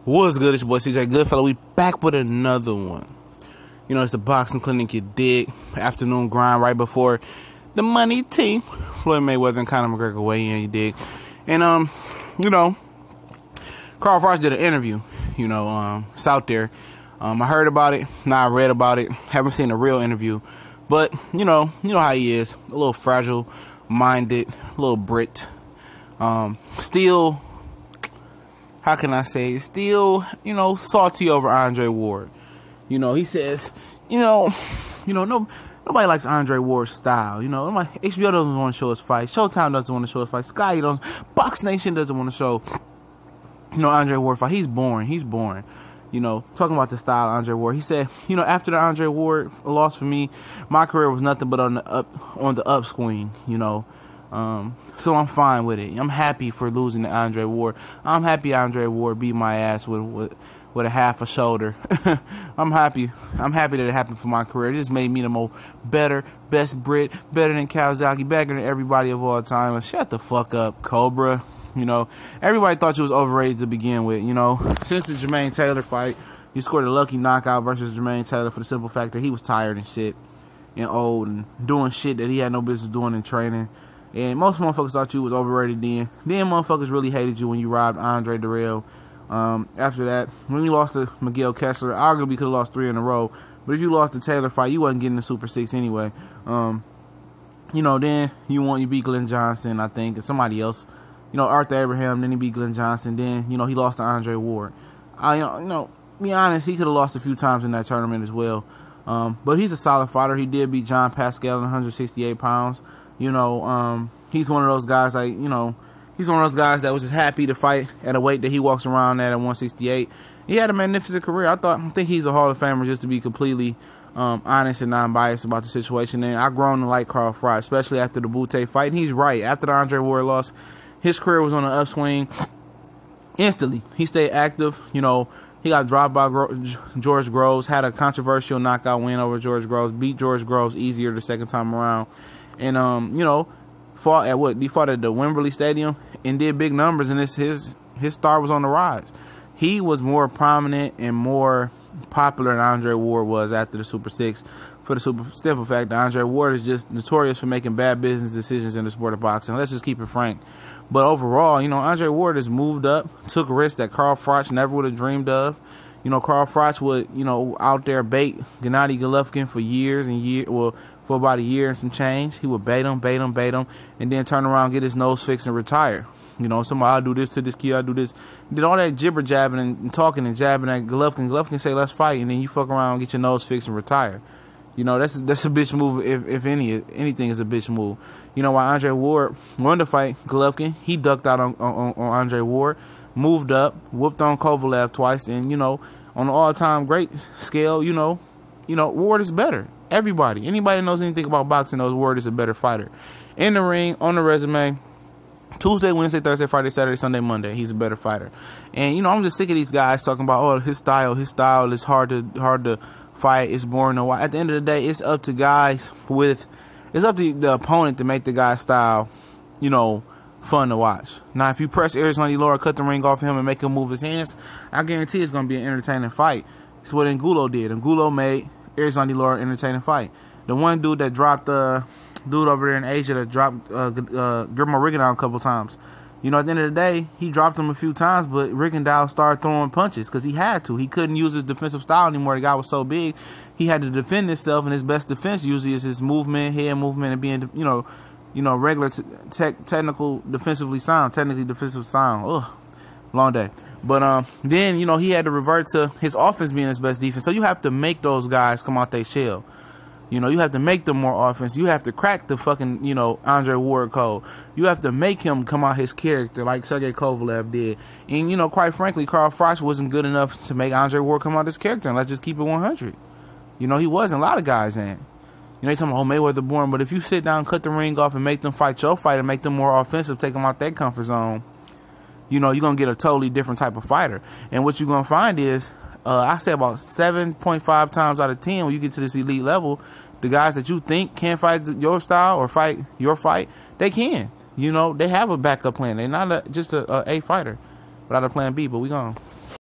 What's good? It's your boy CJ Goodfellow. We back with another one. You know, it's the boxing clinic, you dig. Afternoon grind right before the money team. Floyd Mayweather and Conor McGregor weigh in, you dig. And, you know, Carl Froch did an interview, you know, it's out there. I heard about it, now I read about it. Haven't seen a real interview. But, you know how he is. A little fragile-minded, a little Brit. Still, how can I say, still, you know, salty over Andre Ward. You know, he says, nobody likes Andre Ward's style. You know, HBO doesn't want to show his fight. Showtime doesn't want to show his fight. Sky doesn't. Box Nation doesn't want to show, Andre Ward fight. He's boring. You know, talking about the style of Andre Ward. He said, after the Andre Ward loss for me, my career was nothing but on the upswing, so I'm fine with it. I'm happy for losing to Andre Ward. I'm happy Andre Ward beat my ass with a half a shoulder. I'm happy that it happened for my career. It just made me the best Brit, better than Kawasaki, better than everybody of all time. Shut the fuck up, Cobra. Everybody thought you was overrated to begin with. Since the Jermaine Taylor fight, you scored a lucky knockout versus Jermaine Taylor for the simple fact that he was tired and shit and old and doing shit that he had no business doing in training. And most motherfuckers thought you was overrated then. Then motherfuckers really hated you when you robbed Andre Darrell. After that, when you lost to Miguel Kessler, arguably could have lost 3 in a row. But if you lost the Taylor fight, you wasn't getting the Super 6 anyway. Then you beat Glenn Johnson, I think, and somebody else. Arthur Abraham, then he beat Glenn Johnson. Then, he lost to Andre Ward. Be honest, he could have lost a few times in that tournament as well. But he's a solid fighter. He did beat John Pascal at 168 pounds. He's one of those guys, he's one of those guys that was just happy to fight at a weight that he walks around at 168. He had a magnificent career. I think he's a Hall of Famer, just to be completely honest and non-biased about the situation. And I've grown to like Carl Froch, especially after the Butte fight. And he's right. After the Andre Ward loss, his career was on an upswing instantly. He stayed active. He got dropped by George Groves, had a controversial knockout win over George Groves, beat George Groves easier the second time around. And, fought at the Wembley Stadium and did big numbers, and his star was on the rise. He was more prominent and more popular than Andre Ward was after the Super 6 for the simple fact that Andre Ward is just notorious for making bad business decisions in the sport of boxing. Let's just keep it frank. But overall, Andre Ward has moved up, took risks that Carl Froch never would have dreamed of. Carl Froch would, out there bait Gennady Golovkin for years and years, for about a year and some change. He would bait him, and then turn around, get his nose fixed, and retire. Somebody, I'll do this to this kid, I'll do this. Did all that jibber jabbing and talking and jabbing at Golovkin. Golovkin say, let's fight, and then you fuck around, get your nose fixed, and retire. That's a bitch move, if anything is a bitch move. While Andre Ward wanted to fight Golovkin, he ducked out on Andre Ward, moved up, whooped on Kovalev twice, and, on the all-time great scale, Ward is better. Anybody that knows anything about boxing knows Ward is a better fighter. In the ring, on the resume, Tuesday, Wednesday, Thursday, Friday, Saturday, Sunday, Monday, he's a better fighter. And, I'm just sick of these guys talking about, his style is hard to fight, it's boring to watch. At the end of the day, it's up to it's up to the opponent to make the guy's style, fun to watch. Now, if you press Arizona Laura, cut the ring off him and make him move his hands, I guarantee it's going to be an entertaining fight. It's what Angulo did. Angulo made Arizona Laura entertaining fight. The one dude that dropped dude over there in Asia that dropped Guillermo Rigondeaux a couple times. At the end of the day, he dropped him a few times, but Rigondeaux started throwing punches because he had to. He couldn't use his defensive style anymore. The guy was so big, he had to defend himself, and his best defense usually is his movement, head movement, and being, regular technically defensive sound. Ugh, long day. But then, he had to revert to his offense being his best defense. So you have to make those guys come out their shell. You have to make them more offense. You have to crack the fucking, Andre Ward code. You have to make him come out his character like Sergey Kovalev did. And, quite frankly, Carl Froch wasn't good enough to make Andre Ward come out his character. And let's just keep it 100. He wasn't. A lot of guys ain't. They talking about, Mayweather born. But if you sit down, cut the ring off, and make them fight your fight and make them more offensive, take them out their comfort zone, you're going to get a totally different type of fighter. And what you're going to find is, I say about 7.5 times out of 10 when you get to this elite level, the guys that you think can't fight your style or fight your fight, they can. They have a backup plan. They're not just a A fighter without a plan B, but we gone.